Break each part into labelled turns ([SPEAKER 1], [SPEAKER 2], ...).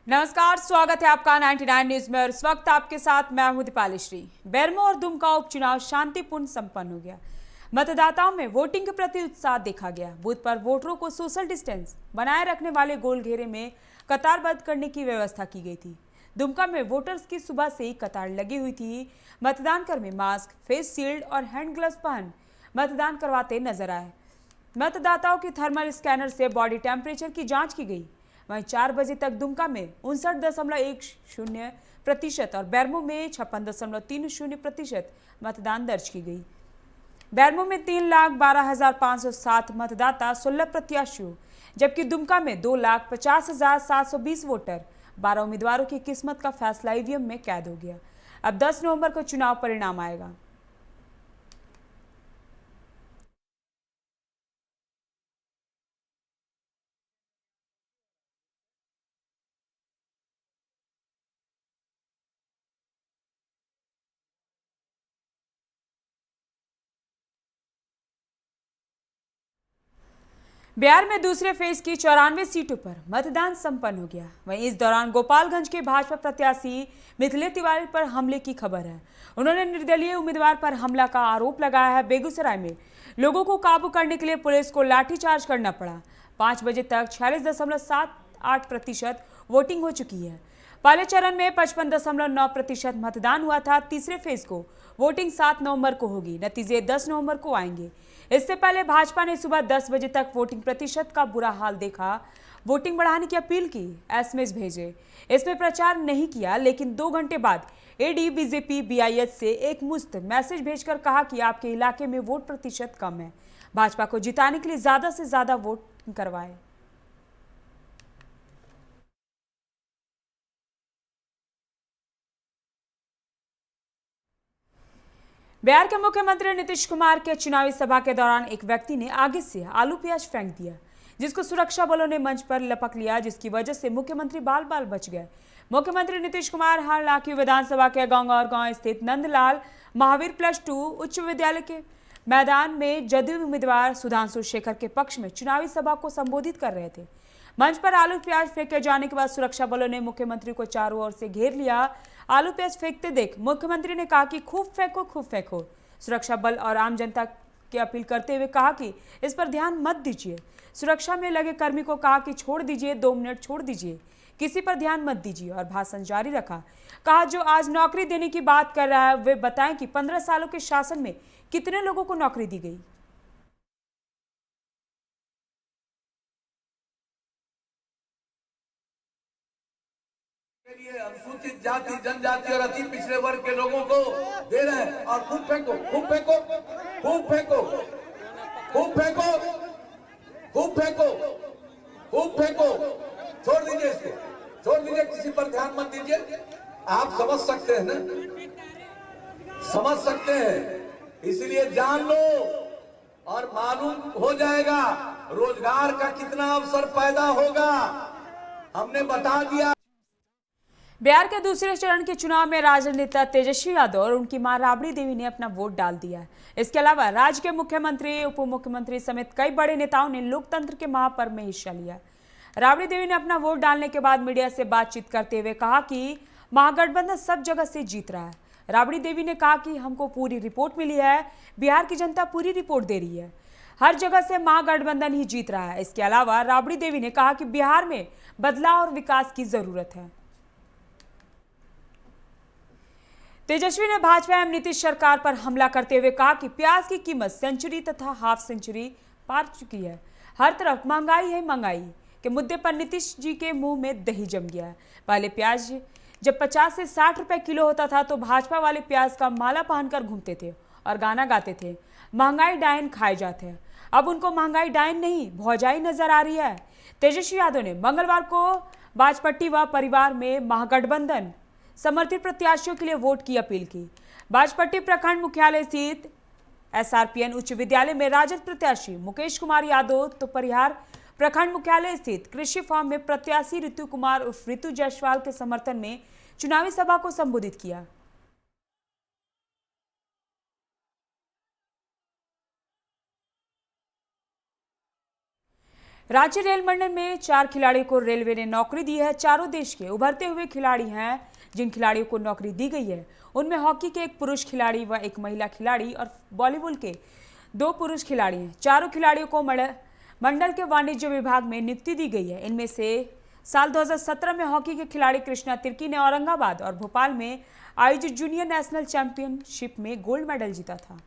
[SPEAKER 1] नमस्कार, स्वागत है आपका 99 न्यूज में और इस वक्त आपके साथ मैं हूं दीपाली श्री। बेरमो और दुमका उपचुनाव शांतिपूर्ण संपन्न हो गया। मतदाताओं में वोटिंग के प्रति उत्साह देखा गया। बूथ पर वोटरों को सोशल डिस्टेंस बनाए रखने वाले गोल घेरे में कतारबद्ध करने की व्यवस्था की गई थी। दुमका में वोटर्स की सुबह से ही कतार लगी हुई थी। मतदान कर्मी मास्क, फेस शील्ड और हैंड ग्लव्स पहन मतदान करवाते नजर आए। मतदाताओं की थर्मल स्कैनर से बॉडी टेम्परेचर की जांच की गई। वहीं 4 बजे तक दुमका में 59.10% और बेरमो में 56.30% मतदान दर्ज की गई। बेरमो में 3,12,507 मतदाता 16 प्रत्याशियों, जबकि दुमका में 2,50,720 वोटर 12 उम्मीदवारों की किस्मत का फैसला ईवीएम में कैद हो गया। अब 10 नवंबर को चुनाव परिणाम आएगा। बिहार में दूसरे फेज की 94 सीटों पर मतदान संपन्न हो गया। वहीं इस दौरान गोपालगंज के भाजपा प्रत्याशी मिथिलेश तिवारी पर हमले की खबर है। उन्होंने निर्दलीय उम्मीदवार पर हमला का आरोप लगाया है। बेगूसराय में लोगों को काबू करने के लिए पुलिस को लाठीचार्ज करना पड़ा। 5 बजे तक 46.78% वोटिंग हो चुकी है। पहले चरण में 55.9% मतदान हुआ था। तीसरे फेज को वोटिंग 7 नवंबर को होगी। नतीजे 10 नवंबर को आएंगे। इससे पहले भाजपा ने सुबह 10 बजे तक वोटिंग प्रतिशत का बुरा हाल देखा, वोटिंग बढ़ाने की अपील की, एसएमएस भेजे। इसमें प्रचार नहीं किया, लेकिन 2 घंटे बाद एडी बीजेपी बीआईएच से एक मुश्त मैसेज भेजकर कहा कि आपके इलाके में वोट प्रतिशत कम है, भाजपा को जिताने के लिए ज्यादा से ज्यादा वोट करवाए। बिहार के मुख्यमंत्री नीतीश कुमार के चुनावी सभा के दौरान एक व्यक्ति ने आगे से आलू प्याज फेंक दिया, जिसको सुरक्षा बलों ने मंच पर लपक लिया, जिसकी वजह से मुख्यमंत्री बाल बाल बच गए। मुख्यमंत्री नीतीश कुमार हालांकि विधानसभा के गांव स्थित नंदलाल महावीर +2 उच्च विद्यालय के मैदान में जदयू उम्मीदवार सुधांशु शेखर के पक्ष में चुनावी सभा को संबोधित कर रहे थे। मंच पर आलू प्याज फेंके जाने के बाद सुरक्षा बलों ने मुख्यमंत्री को चारों ओर से घेर लिया। आलू प्याज फेंकते देख मुख्यमंत्री ने कहा कि खूब फेंको, खूब फेंको। सुरक्षा बल और आम जनता की अपील करते हुए कहा कि इस पर ध्यान मत दीजिए। सुरक्षा में लगे कर्मी को कहा कि छोड़ दीजिए, 2 मिनट छोड़ दीजिए, किसी पर ध्यान मत दीजिए, और भाषण जारी रखा। कहा जो आज नौकरी देने की बात कर रहा है वे बताएं कि 15 सालों के शासन में कितने लोगों को नौकरी दी गई।
[SPEAKER 2] अनुसूचित जाति, जनजाति और अति पिछड़े वर्ग के लोगों को दे रहे हैं। और खूब फेंको, खूब फेंको, खूब फेंको, खूब फेंको, खूब फेंको, खूब फेंको। छोड़ दीजिए इसको, छोड़ दीजिए, किसी पर ध्यान मत दीजिए। आप समझ सकते हैं ना, समझ सकते हैं, इसलिए जान लो और मालूम हो जाएगा रोजगार का कितना अवसर पैदा होगा। हमने बता दिया।
[SPEAKER 1] बिहार के दूसरे चरण के चुनाव में राजद नेता तेजस्वी यादव और उनकी मां राबड़ी देवी ने अपना वोट डाल दिया। इसके अलावा राज्य के मुख्यमंत्री, उप मुख्यमंत्री समेत कई बड़े नेताओं ने लोकतंत्र के महापर्व में हिस्सा लिया। राबड़ी देवी ने अपना वोट डालने के बाद मीडिया से बातचीत करते हुए कहा कि महागठबंधन सब जगह से जीत रहा है। राबड़ी देवी ने कहा कि हमको पूरी रिपोर्ट मिली है, बिहार की जनता पूरी रिपोर्ट दे रही है, हर जगह से महागठबंधन ही जीत रहा है। इसके अलावा राबड़ी देवी ने कहा कि बिहार में बदलाव और विकास की जरूरत है। तेजस्वी ने भाजपा एवं नीतीश सरकार पर हमला करते हुए कहा कि प्याज की कीमत सेंचुरी तथा हाफ सेंचुरी पार चुकी है। हर तरफ महंगाई है, महंगाई के मुद्दे पर नीतीश जी के मुंह में दही जम गया है। पहले प्याज जब 50 से 60 रुपए किलो होता था तो भाजपा वाले प्याज का माला पहनकर घूमते थे और गाना गाते थे, महंगाई डायन खाए जाते हैं। अब उनको महंगाई डायन नहीं, भौजाई नजर आ रही है। तेजस्वी यादव ने मंगलवार को बाजपट्टी व परिवार में महागठबंधन समर्थित प्रत्याशियों के लिए वोट की अपील की। बाजपट्टी प्रखंड मुख्यालय स्थित एसआरपीएन उच्च विद्यालय में राजद प्रत्याशी मुकेश कुमार यादव तो परिहार प्रखंड मुख्यालय स्थित कृषि फार्म में प्रत्याशी ऋतु कुमार उर्फ ऋतु जायसवाल के समर्थन में चुनावी सभा को संबोधित किया। राज्य रेल मंडल में 4 खिलाड़ियों को रेलवे ने नौकरी दी है। चारों देश के उभरते हुए खिलाड़ी हैं। जिन खिलाड़ियों को नौकरी दी गई है उनमें हॉकी के 1 पुरुष खिलाड़ी व 1 महिला खिलाड़ी और वॉलीबॉल के 2 पुरुष खिलाड़ी हैं। चारों खिलाड़ियों को मंडल के वाणिज्य विभाग में नियुक्ति दी गई है। इनमें से साल 2017 में हॉकी के खिलाड़ी कृष्णा तिर्की ने औरंगाबाद और भोपाल में आयोजित जूनियर नेशनल चैंपियनशिप में गोल्ड मेडल जीता था।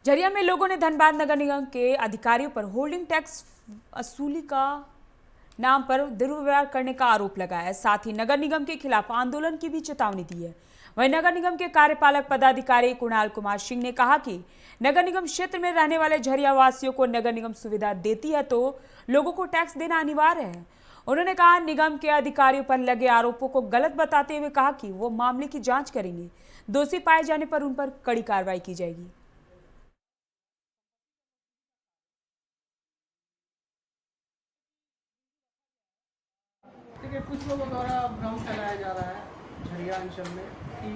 [SPEAKER 1] झरिया में लोगों ने धनबाद नगर निगम के अधिकारियों पर होल्डिंग टैक्स वसूली का नाम पर दुर्व्यवहार करने का आरोप लगाया है। साथ ही नगर निगम के खिलाफ आंदोलन की भी चेतावनी दी है। वहीं नगर निगम के कार्यपालक पदाधिकारी कुणाल कुमार सिंह ने कहा कि नगर निगम क्षेत्र में रहने वाले झरिया वासियों को नगर निगम सुविधा देती है तो लोगों को टैक्स देना अनिवार्य है। उन्होंने कहा निगम के अधिकारियों पर लगे आरोपों को गलत बताते हुए कहा कि वो मामले की जांच करेंगे। दोषी पाए जाने पर उन पर कड़ी कार्रवाई की जाएगी।
[SPEAKER 3] देखिए, कुछ लोगों द्वारा भ्रम फैलाया जा रहा है झरिया अंचल में कि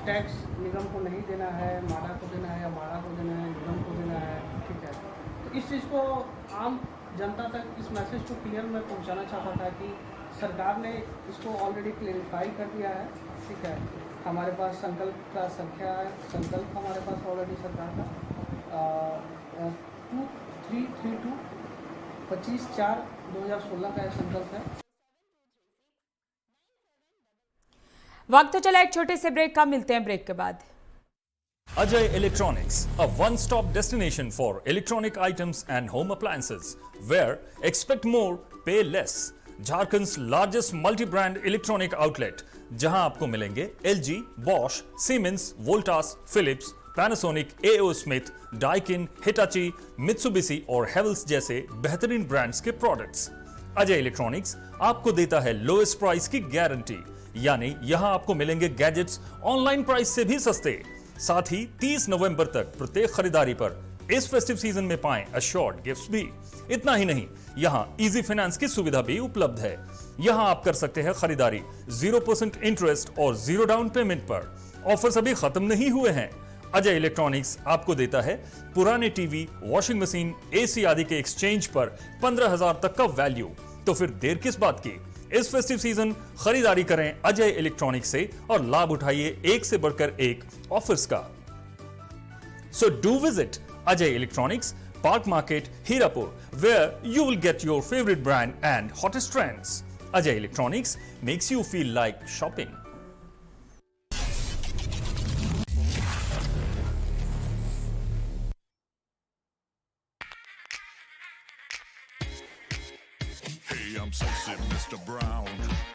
[SPEAKER 3] टैक्स निगम को नहीं देना है, माड़ा को देना है या माड़ा को देना है, निगम को देना है। ठीक है, तो इस चीज़ को आम जनता तक इस मैसेज को क्लियर मैं पहुंचाना चाहता था कि सरकार ने इसको ऑलरेडी क्लेरिफाई कर दिया है। ठीक है, हमारे पास संकल्प का संख्या है, संकल्प हमारे पास ऑलरेडी सरकार का 2332 25/4/2016 का संकल्प है।
[SPEAKER 1] वक्त तो चला एक छोटे से ब्रेक का, मिलते हैं ब्रेक के बाद।
[SPEAKER 4] Ajay Electronics, a one-stop destination for electronic items and home appliances, where expect more, pay less. Jharkhand's largest multi-brand electronic outlet, जहां आपको मिलेंगे LG, Bosch, Siemens, Voltas, Philips, Panasonic, AO Smith, Daikin, Hitachi, Mitsubishi और Havells जैसे बेहतरीन brands के products. Ajay electronics आपको देता है लोएस्ट प्राइस की गारंटी, यानी यहां आपको मिलेंगे गैजेट्स ऑनलाइन प्राइस से भी सस्ते। साथ ही 30 नवंबर तक प्रत्येक खरीदारी पर इस फेस्टिव सीजन में पाएं अश्योर्ड गिफ्ट्स भी। इतना ही नहीं, यहां इजी फाइनेंस की सुविधा भी उपलब्ध है। यहां आप कर सकते हैं खरीदारी 0% इंटरेस्ट और 0 डाउन पेमेंट पर। ऑफर्स अभी खत्म नहीं हुए हैं। अजय इलेक्ट्रॉनिक्स आपको देता है पुराने टीवी, वॉशिंग मशीन, एसी आदि के एक्सचेंज पर 15,000 तक का वैल्यू। तो फिर देर किस बात की, इस फेस्टिव सीजन खरीदारी करें अजय इलेक्ट्रॉनिक्स से और लाभ उठाइए एक से बढ़कर एक ऑफर्स का। So do visit Ajay electronics, park market, Hirapur, where you will get your favourite brand and hottest trends. Ajay electronics makes you feel like shopping.
[SPEAKER 5] I'm sexy Mr. Brown,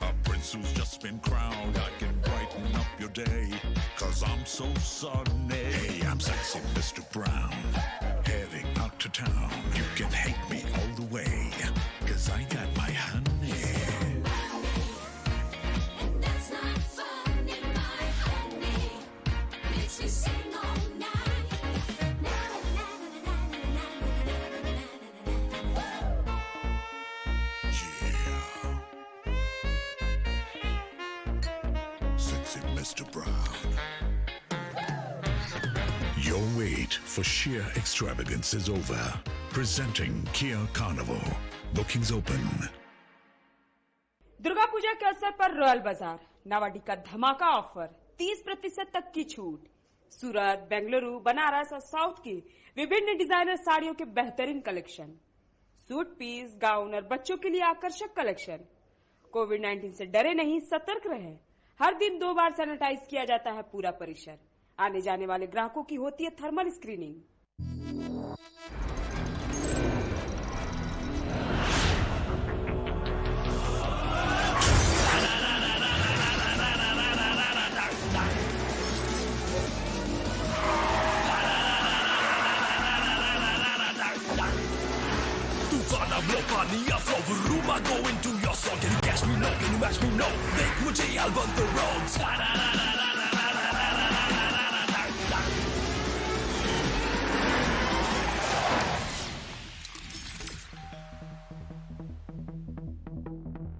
[SPEAKER 5] a prince who's just been crowned. I can brighten up your day, 'cause I'm so sunny. Hey, I'm sexy Mr. Brown, heading out to town. You can hate me all the way, 'cause I got my honey.
[SPEAKER 6] That's not funny, my honey. Makes me sing all night. Na na na na na na na na na.
[SPEAKER 5] Sexy Mr. Brown. Your wait for sheer extravagance is over. Presenting Kia Carnival. Bookings open.
[SPEAKER 1] Durga Puja के अवसर पर royal बाजार नावाडी का धमाका offer, 30% तक की छूट। सूरत, बेंगलुरु, बनारस और साउथ की विभिन्न डिजाइनर साड़ियों के बेहतरीन कलेक्शन, सूट पीस, गाउन और बच्चों के लिए आकर्षक कलेक्शन। कोविड-19 से डरे नहीं, सतर्क रहे। हर दिन 2 बार सैनिटाइज किया जाता है पूरा परिसर। आने जाने वाले ग्राहकों की होती है thermal screening.
[SPEAKER 7] Mania flow Rumba go into your song. Can you catch me? No. Can you match me? No. Make mujhe album the roads.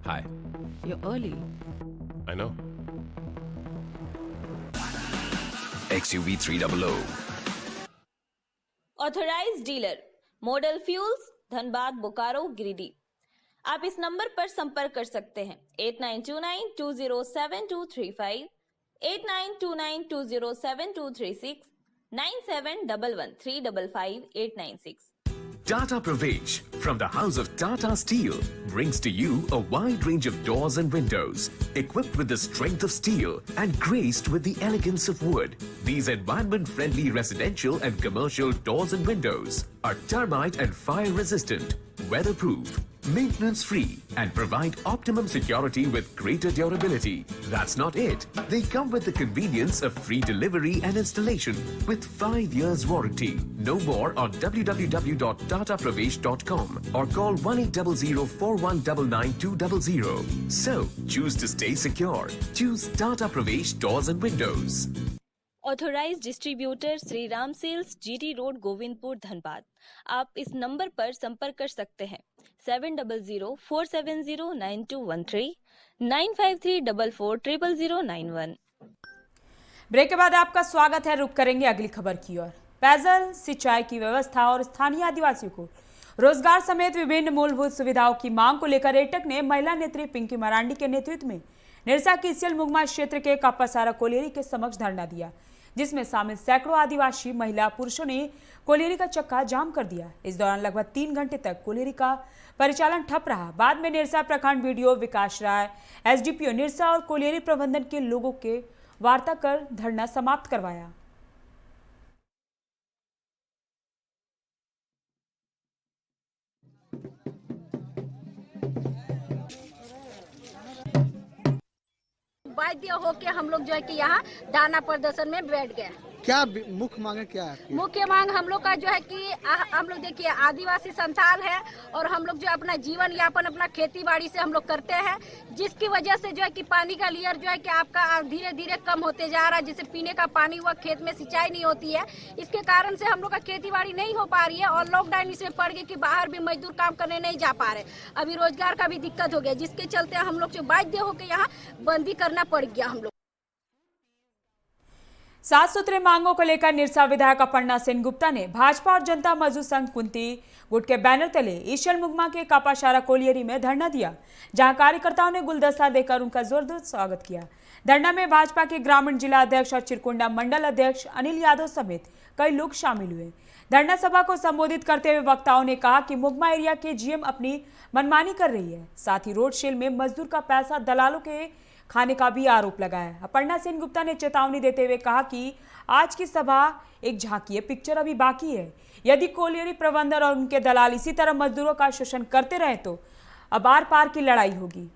[SPEAKER 8] Hi.
[SPEAKER 9] You're early.
[SPEAKER 8] I know. XUV 300.
[SPEAKER 10] Authorised dealer model fuels Dhanbad Bokaro Giridih. आप इस number पर संपर्क कर सकते हैं 8929207235, 8929207236, 9711355896।
[SPEAKER 7] Tata Pravesh from the House of Tata Steel brings to you a wide range of doors and windows equipped with the strength of steel and graced with the elegance of wood. These environment-friendly residential and commercial doors and windows are termite and fire resistant, weatherproof, maintenance-free and provide optimum security with greater durability. That's not it. They come with the convenience of free delivery and installation with 5 years warranty. Know more on www.tatapravesh.com or call 180041999200. So, choose to stay secure. Choose Tata Pravesh Doors and Windows.
[SPEAKER 10] Authorised distributor Shri Ram sales, GT road, Govindpur, Dhanbad. आप इस number पर संपर्क कर सकते हैं 7004709213, 9534400091।
[SPEAKER 1] Break के बाद आपका स्वागत है। रुक करेंगे अगली खबर की ओर। पेयजल, सिंचाई की व्यवस्था और स्थानीय आदिवासियों को रोजगार समेत विभिन्न मूलभूत सुविधाओं की मांग को लेकर एटक ने महिला नेत्री पिंकी मरांडी के नेतृत्व में निरसा की सीएल मुगमा क्षेत्र के कापासारा कोलियरी के समक्ष धरना दिया, जिसमें शामिल सैकड़ों आदिवासी महिला पुरुषों ने कोलियरी का चक्का जाम कर दिया। इस दौरान लगभग 3 घंटे तक कोलियरी का परिचालन ठप रहा। बाद में निरसा प्रखंड बीडीओ विकास राय, एसडीपीओ निरसा और कोलियरी प्रबंधन के लोगों के वार्ता कर धरना समाप्त करवाया।
[SPEAKER 11] बाध्य होके हम लोग जो है कि यहाँ दाना प्रदर्शन में बैठ गए।
[SPEAKER 3] क्या मुख्य मांगे क्या है?
[SPEAKER 11] मुख्य मांग हम लोग का जो है कि हम लोग देखिए आदिवासी संथाल है और हम लोग जो अपना जीवन यापन अपना खेती बाड़ी से हम लोग करते हैं, जिसकी वजह से जो है कि पानी का लेयर जो है कि आपका धीरे धीरे कम होते जा रहा है। जैसे पीने का पानी हुआ, खेत में सिंचाई नहीं होती है, इसके कारण से हम लोग का खेती बाड़ी नहीं हो पा रही है और लॉकडाउन इसमें पड़ गए कि बाहर भी मजदूर काम करने नहीं जा पा रहे। अभी रोजगार का भी दिक्कत हो गया, जिसके चलते हम लोग जो बाध्य होकर यहाँ बंदी करना पड़ गया हम लोग।
[SPEAKER 1] 7 सूत्रीय मांगों को लेकर निरसा विधायक अपर्णा सेन गुप्ता ने भाजपा और जनता मजदूर संघ कुंती गुट के बैनर तले ईशल मुगमा के कापासारा कोलियरी में धरना दिया, जहां कार्यकर्ताओं ने गुलदस्ता देकर उनका जोरदार स्वागत किया। धरना में भाजपा के ग्रामीण जिला अध्यक्ष और चिरकुंडा मंडल अध्यक्ष अनिल यादव समेत कई लोग शामिल हुए। धरना सभा को संबोधित करते हुए वक्ताओं ने कहा कि मुगमा एरिया के जीएम अपनी मनमानी कर रही है। साथ ही रोड शेल में मजदूर का पैसा दलालों के खाने का भी आरोप लगाया। अपर्णा सेन गुप्ता ने चेतावनी देते हुए कहा कि आज की सभा एक झांकी है, पिक्चर अभी बाकी है। यदि कोलियरी प्रबंधन और उनके दलाल इसी तरह मजदूरों का शोषण करते रहे तो अब आर पार की लड़ाई होगी।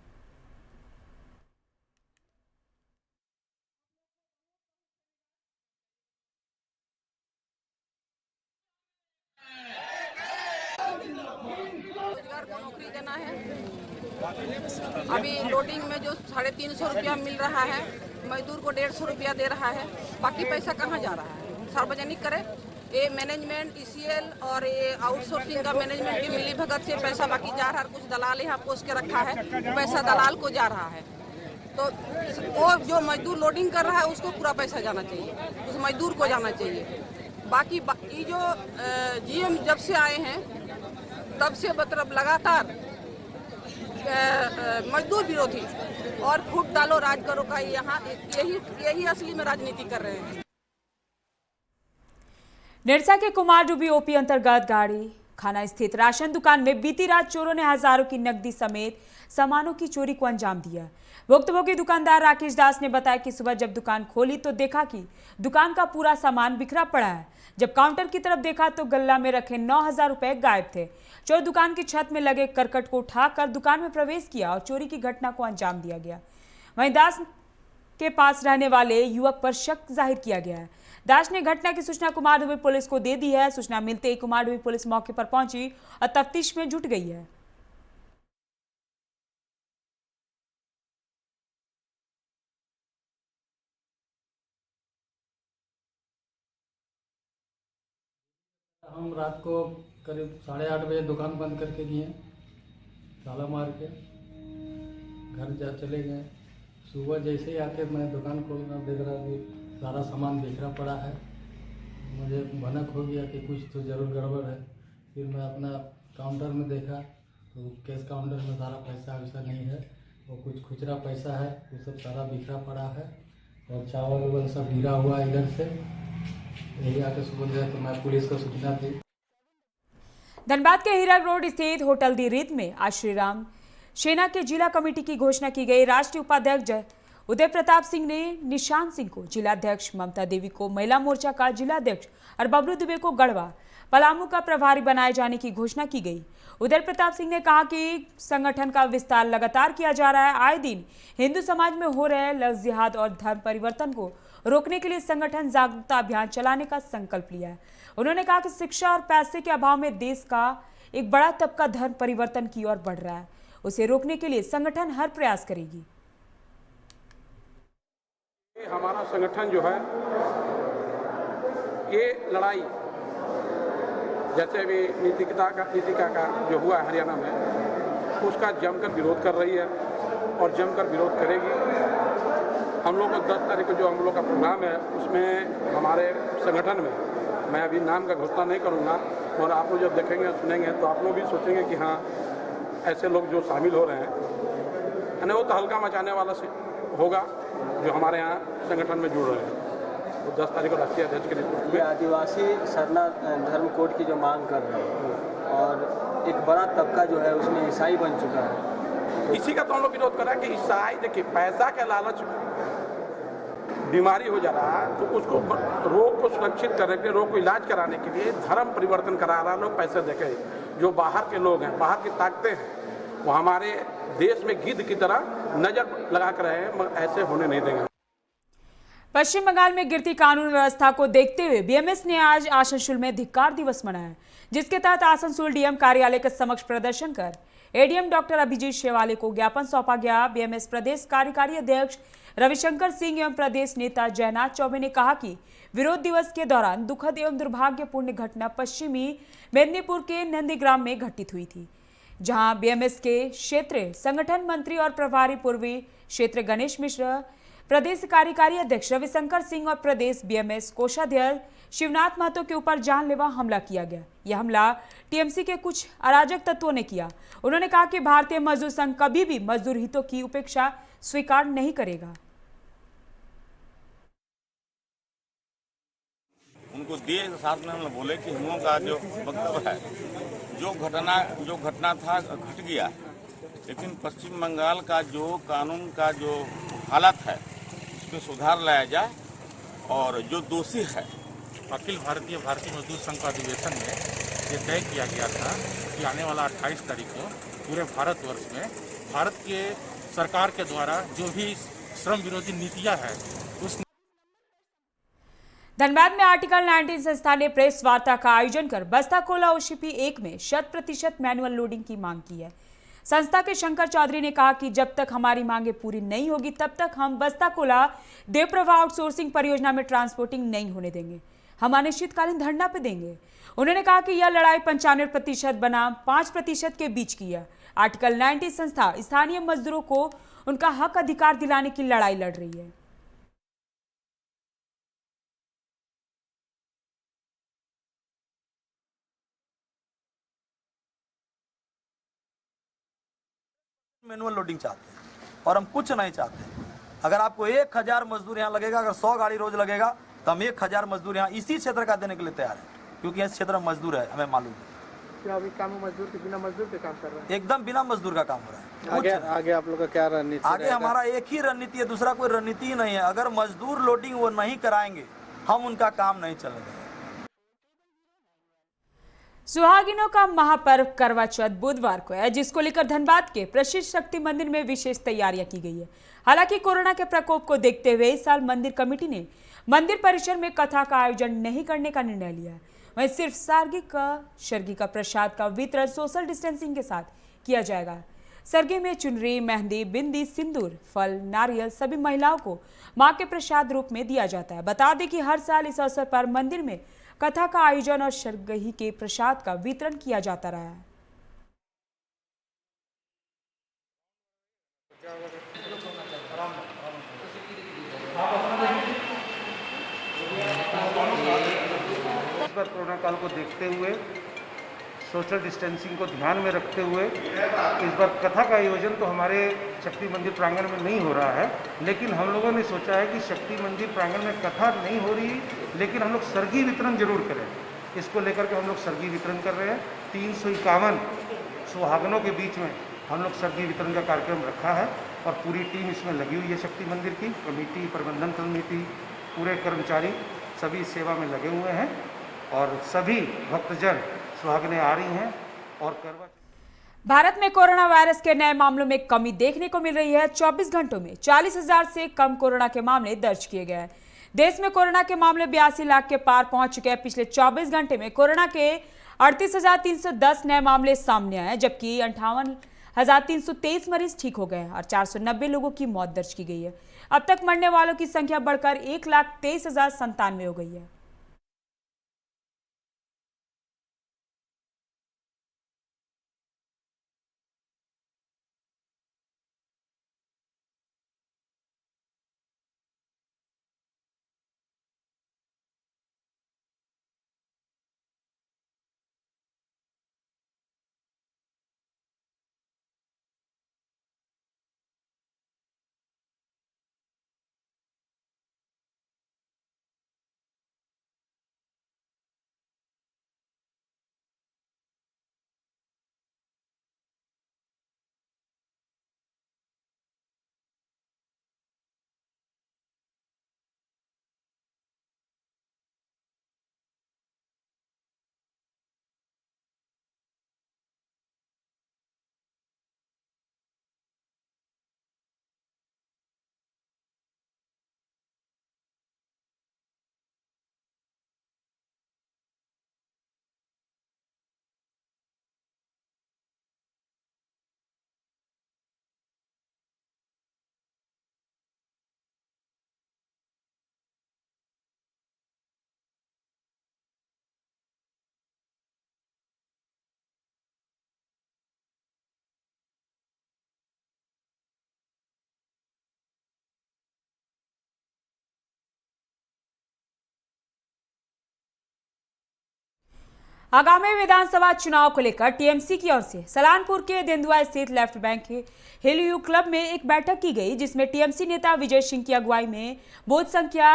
[SPEAKER 12] रोजगार को नौकरी देना है। अभी लोडिंग में जो 350 रुपया मिल रहा है, मजदूर को 150 रुपया दे रहा है, बाकी पैसा कहाँ जा रहा है? सार्वजनिक करे। ये मैनेजमेंट ईसीएल और ये आउटसोर्सिंग का मैनेजमेंट की मिली भगत से पैसा बाकी जा रहा है। कुछ दलाल यहाँ पोस्ट के रखा है, पैसा दलाल को जा रहा है। तो वो जो मजदूर लोडिंग कर रहा है उसको पूरा पैसा जाना चाहिए, उस मजदूर को जाना चाहिए। बाकी ये जो जीएम जब से आए हैं तब से मतलब लगातार मजदूर विरोधी और फूट डालो राज करो का यहाँ यही असली में राजनीति कर रहे हैं।
[SPEAKER 1] निरसा के कुमार डूबी ओपी अंतर्गत गाड़ी खाना स्थित राशन दुकान में बीती रात चोरों ने हजारों की नकदी समेत सामानों की चोरी को अंजाम दिया। भुक्तभोगी दुकानदार राकेश दास ने बताया कि सुबह जब दुकान खोली तो देखा कि दुकान का पूरा सामान बिखरा पड़ा है। जब काउंटर की तरफ देखा तो गल्ला में रखे 9,000 रुपए गायब थे। चोर दुकान की छत में लगे करकट को उठाकर दुकान में प्रवेश किया और चोरी की घटना को अंजाम दिया गया। वहीं दास के पास रहने वाले युवक पर शक जाहिर किया गया है। दास ने घटना की सूचना कुमारडुबी पुलिस को दे दी है। सूचना मिलते ही कुमारडुबी पुलिस मौके पर पहुंची और तफ्तीश में जुट गई है।
[SPEAKER 13] हम रात को करीब 8:30 बजे दुकान बंद करके गए, ताला मार के। घर जा चले गए। सुबह जैसे ही आके मैं दुकान खोल रहा देख रहा कि सारा सामान बिखरा पड़ा है। मुझे भनक हो गया कि कुछ तो ज़रूर गड़बड़ है। फिर मैं अपना काउंटर में देखा तो कैश काउंटर में सारा पैसा वैसा नहीं है, वो कुछ खुचरा पैसा है, वो सब सारा बिखरा पड़ा है और चावल वावल सब गिरा हुआ है इधर से। यही आके सुबह गया तो मैं पुलिस को सूचना दी।
[SPEAKER 1] धनबाद के हीरा रोड स्थित होटल दी रीत में आज श्री राम सेना के जिला कमेटी की घोषणा की गई। राष्ट्रीय उपाध्यक्ष उदय प्रताप सिंह ने निशान सिंह को जिलाध्यक्ष, ममता देवी को महिला मोर्चा का जिलाध्यक्ष और बबलू दुबे को गढ़वा पलामू का प्रभारी बनाए जाने की घोषणा की गई। उदय प्रताप सिंह ने कहा कि संगठन का विस्तार लगातार किया जा रहा है। आए दिन हिंदू समाज में हो रहे लफ्ज़ जिहाद और धर्म परिवर्तन को रोकने के लिए संगठन जागरूकता अभियान चलाने का संकल्प लिया है। उन्होंने कहा कि शिक्षा और पैसे के अभाव में देश का एक बड़ा तबका धर्म परिवर्तन की ओर बढ़ रहा है, उसे रोकने के लिए संगठन हर प्रयास करेगी।
[SPEAKER 9] हमारा संगठन जो है ये लड़ाई जैसे अभी नीतिका का जो हुआ है हरियाणा में, उसका जमकर विरोध कर रही है और जमकर विरोध करेगी। हम लोग को 10 तारीख को जो हम लोग का प्रोग्राम है उसमें हमारे संगठन में, मैं अभी नाम का घोषणा नहीं करूँगा, और आप लोग जब देखेंगे सुनेंगे तो आप लोग भी सोचेंगे कि हाँ ऐसे लोग जो शामिल हो रहे हैं, यानी वो तो हल्का मचाने वाला से होगा जो हमारे यहाँ संगठन में जुड़ रहे हैं। तो 10 तारीख को राष्ट्रीय अध्यक्ष के नेतृत्व में
[SPEAKER 3] आदिवासी सरना धर्म कोड की जो मांग कर रहे हैं और एक बड़ा तबका जो है उसमें ईसाई बन चुका है,
[SPEAKER 9] इसी का तो हम लोग विरोध कर रहे हैं कि ईसाई देखिए पैसा के लालच में बीमारी हो जा रहा है, तो उसको रोग को सुरक्षित करने के लिए, रोग को इलाज कराने के लिए धर्म परिवर्तन करा रहा है। लोग पैसे देखे, जो बाहर के लोग हैं, बाहर की ताकतें हैं, वो हमारे देश में गिद्ध की तरह नजर लगा कर रहे हैं, मगर ऐसे होने नहीं देंगे।
[SPEAKER 1] पश्चिम बंगाल में गिरती कानून व्यवस्था को देखते हुए बीएमएस ने आज आसनसोल में धिक्कार दिवस मनाया, जिसके तहत आसनसोल डीएम कार्यालय के समक्ष प्रदर्शन कर एडीएम डॉक्टर अभिजीत शेवाले को ज्ञापन सौंपा गया। बीएमएस प्रदेश कार्यकारी अध्यक्ष रविशंकर सिंह एवं प्रदेश नेता जयनाथ चौबे ने कहा कि विरोध दिवस के दौरान दुखद एवं दुर्भाग्यपूर्ण घटना पश्चिमी मेदिनीपुर के नंदीग्राम में घटित हुई थी, जहां बीएमएस के क्षेत्रीय संगठन मंत्री और प्रभारी पूर्वी क्षेत्र गणेश मिश्र, प्रदेश कार्यकारी अध्यक्ष रविशंकर सिंह और प्रदेश बीएमएस कोषाध्यक्ष शिवनाथ महतो के ऊपर जानलेवा हमला किया गया। यह हमला टीएमसी के कुछ अराजक तत्वों ने किया। उन्होंने कहा कि भारतीय मजदूर संघ कभी भी मजदूर हितों की उपेक्षा स्वीकार नहीं करेगा।
[SPEAKER 14] उनको दिए साथ में हम बोले कि हम लोगों का जो वक्तव्य है, जो घटना था घट गया, लेकिन पश्चिम बंगाल का जो कानून का जो हालत है उसमें सुधार लाया जाए और जो दोषी है।
[SPEAKER 15] अखिल भारतीय मजदूर संघ का अधिवेशन में ये तय किया गया था कि आने वाला 28 तारीख को पूरे भारतवर्ष में भारत के सरकार के द्वारा जो भी श्रम विरोधी नीतियां हैं उस
[SPEAKER 1] धनबाद में आर्टिकल 19 संस्था ने प्रेस वार्ता का आयोजन कर बस्ता कोला ओसीपी 1 में 100% मैनुअल लोडिंग की मांग की है। संस्था के शंकर चौधरी ने कहा कि जब तक हमारी मांगें पूरी नहीं होगी तब तक हम बस्ता कोला देवप्रभा आउटसोर्सिंग परियोजना में ट्रांसपोर्टिंग नहीं होने देंगे, हम अनिश्चितकालीन धरना पे देंगे। उन्होंने कहा कि यह लड़ाई 95% बनाम 5% के बीच की है। आर्टिकल 19 संस्था स्थानीय मजदूरों को उनका हक अधिकार दिलाने की लड़ाई लड़ रही है।
[SPEAKER 16] मैनुअल लोडिंग चाहते हैं और हम कुछ नहीं चाहते। अगर आपको 1000 मजदूर यहाँ लगेगा, अगर 100 गाड़ी रोज लगेगा तो हम 1000 मजदूर यहाँ इसी क्षेत्र का देने के लिए तैयार है, क्योंकि इस क्षेत्र में मजदूर है, हमें मालूम है।
[SPEAKER 3] क्या अभी काम मजदूर के बिना मजदूर के काम कर रहे हैं?
[SPEAKER 16] एकदम बिना मजदूर का काम हो रहा है।
[SPEAKER 3] आगे आप लोग का क्या रणनीति?
[SPEAKER 16] आगे हमारा एक ही रणनीति है, दूसरा कोई रणनीति ही नहीं है। अगर मजदूर लोडिंग वो नहीं कराएंगे हम उनका काम नहीं चलने देंगे।
[SPEAKER 1] सुहागिनों का महापर्व करवा चौथ बुधवार को है, जिसको लेकर धनबाद के प्रसिद्ध शक्ति मंदिर में विशेष तैयारियां की गई है। हालांकि कोरोना के प्रकोप को देखते हुए इस साल मंदिर कमेटी ने मंदिर परिसर में कथा का आयोजन नहीं करने का निर्णय लिया है। वहीं सिर्फ सर्गी का प्रसाद का वितरण सोशल डिस्टेंसिंग के साथ किया जाएगा। सर्गी में चुनरी, मेहंदी, बिंदी, सिंदूर, फल, नारियल सभी महिलाओं को मां के प्रसाद रूप में दिया जाता है। बता दें कि हर साल इस अवसर पर मंदिर में कथा का आयोजन और सरगही के प्रसाद का वितरण किया जाता रहा है।
[SPEAKER 17] बार कोरोना काल को देखते हुए, सोशल डिस्टेंसिंग को ध्यान में रखते हुए इस बार कथा का आयोजन तो हमारे शक्ति मंदिर प्रांगण में नहीं हो रहा है, लेकिन हम लोगों ने सोचा है कि शक्ति मंदिर प्रांगण में कथा नहीं हो रही, लेकिन हम लोग सरगी वितरण जरूर करें। इसको लेकर के हम लोग सरगी वितरण कर रहे हैं। 351 सुहागनों के बीच में हम लोग सरगी वितरण का कार्यक्रम रखा है और पूरी टीम इसमें लगी हुई है। शक्ति मंदिर की कमेटी, प्रबंधन समिति, पूरे कर्मचारी सभी सेवा में लगे हुए हैं और सभी भक्तजन सुहागनें आ रही हैं और करवा।
[SPEAKER 1] भारत में कोरोना वायरस के नए मामलों में कमी देखने को मिल रही है। 24 घंटों में 40,000 से कम कोरोना के मामले दर्ज किए गए हैं। देश में कोरोना के मामले 82 लाख के पार पहुंच चुके हैं। पिछले 24 घंटे में कोरोना के 38,310 नए मामले सामने आए, जबकि 58,323 मरीज ठीक हो गए हैं और 490 लोगों की मौत दर्ज की गई है। अब तक मरने वालों की संख्या बढ़कर 1,23,097 हो गई है। आगामी विधानसभा चुनाव को लेकर टीएमसी की ओर से सलानपुर के तेंदुआ स्थित लेफ्ट बैंक के हिलयू क्लब में एक बैठक की गई, जिसमें टीएमसी नेता विजय सिंह की अगुवाई में बूथ संख्या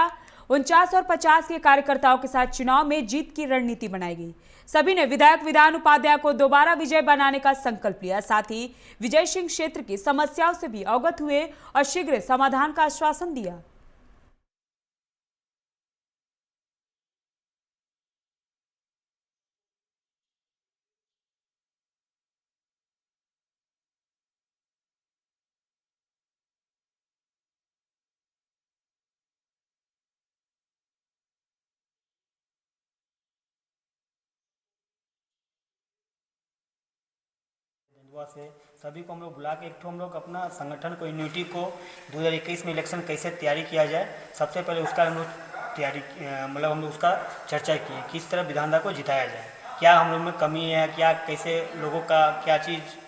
[SPEAKER 1] 49 और 50 के कार्यकर्ताओं के साथ चुनाव में जीत की रणनीति बनाई गई। सभी ने विधायक विधान उपाध्याय को दोबारा विजय बनाने का संकल्प लिया। साथ ही विजय सिंह क्षेत्र की समस्याओं से भी अवगत हुए और शीघ्र समाधान का आश्वासन दिया।
[SPEAKER 18] से सभी को हम लोग बुला के एक हम लोग अपना संगठन को यूनिटी को 2021 में इलेक्शन कैसे तैयारी किया जाए, सबसे पहले उसका हम लोग तैयारी मतलब हम लोग उसका चर्चा किए, किस तरह विधानसभा को जिताया जाए, क्या हम लोग में कमी है, क्या कैसे लोगों का क्या चीज़।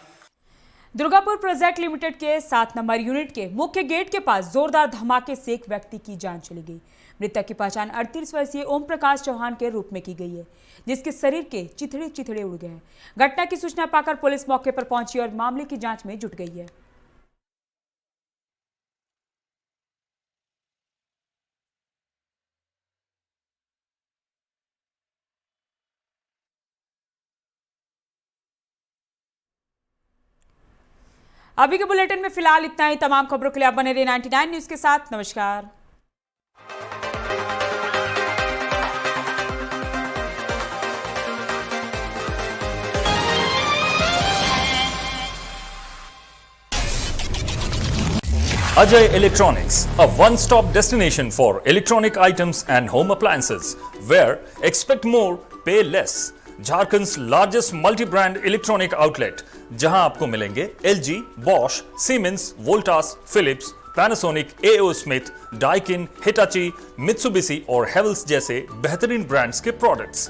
[SPEAKER 1] दुर्गापुर प्रोजेक्ट लिमिटेड के 7 नंबर यूनिट के मुख्य गेट के पास जोरदार धमाके से एक व्यक्ति की जान चली गई। मृतक की पहचान 38 वर्षीय ओम प्रकाश चौहान के रूप में की गई है, जिसके शरीर के चिथड़े चिथड़े उड़ गए हैं। घटना की सूचना पाकर पुलिस मौके पर पहुंची और मामले की जांच में जुट गई है। अभी के बुलेटिन में फिलहाल इतना ही। तमाम खबरों के लिए आप बने रहिए 99 न्यूज के साथ। नमस्कार।
[SPEAKER 4] Ajay Electronics, a one-stop destination for electronic items and home appliances, where expect more, pay less. Jharkhand's largest multi brand electronic outlet, जहां आपको मिलेंगे LG, Bosch, Siemens, Voltas, Philips, Panasonic, AO Smith, Daikin, Hitachi, Mitsubishi और Havells जैसे बेहतरीन brands के products.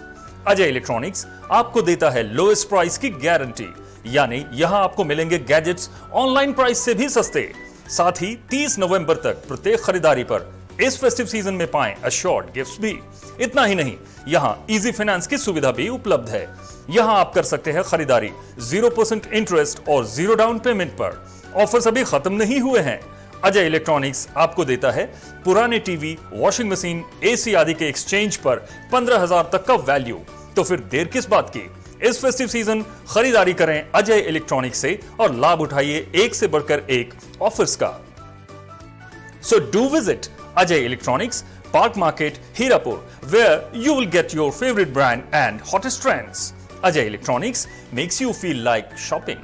[SPEAKER 4] Ajay electronics आपको देता है लोएस्ट प्राइस की गारंटी, यानी यहां आपको मिलेंगे गैजेट्स ऑनलाइन प्राइस से भी सस्ते। साथ ही 30 नवंबर तक प्रत्येक खरीदारी पर इस फेस्टिव सीजन में पाएं अश्योर्ड गिफ्ट्स भी। इतना ही नहीं, यहाँ इजी फाइनेंस की सुविधा भी उपलब्ध है। यहाँ आप कर सकते हैं खरीदारी 0% इंटरेस्ट और 0 डाउन पेमेंट पर। ऑफर्स अभी खत्म नहीं हुए हैं। अजय इलेक्ट्रॉनिक्स आपको देता है पुराने टीवी, वॉशिंग मशीन, एसी आदि के एक्सचेंज पर 15,000 तक का वैल्यू। तो फिर देर किस बात की, इस फेस्टिव सीजन खरीदारी करें अजय इलेक्ट्रॉनिक्स से और लाभ उठाइए एक से बढ़कर एक ऑफर्स का। So do visit Ajay Electronics, Park Market, Hirapur, where you will get your favorite brand and hottest trends. Ajay Electronics makes you feel like shopping.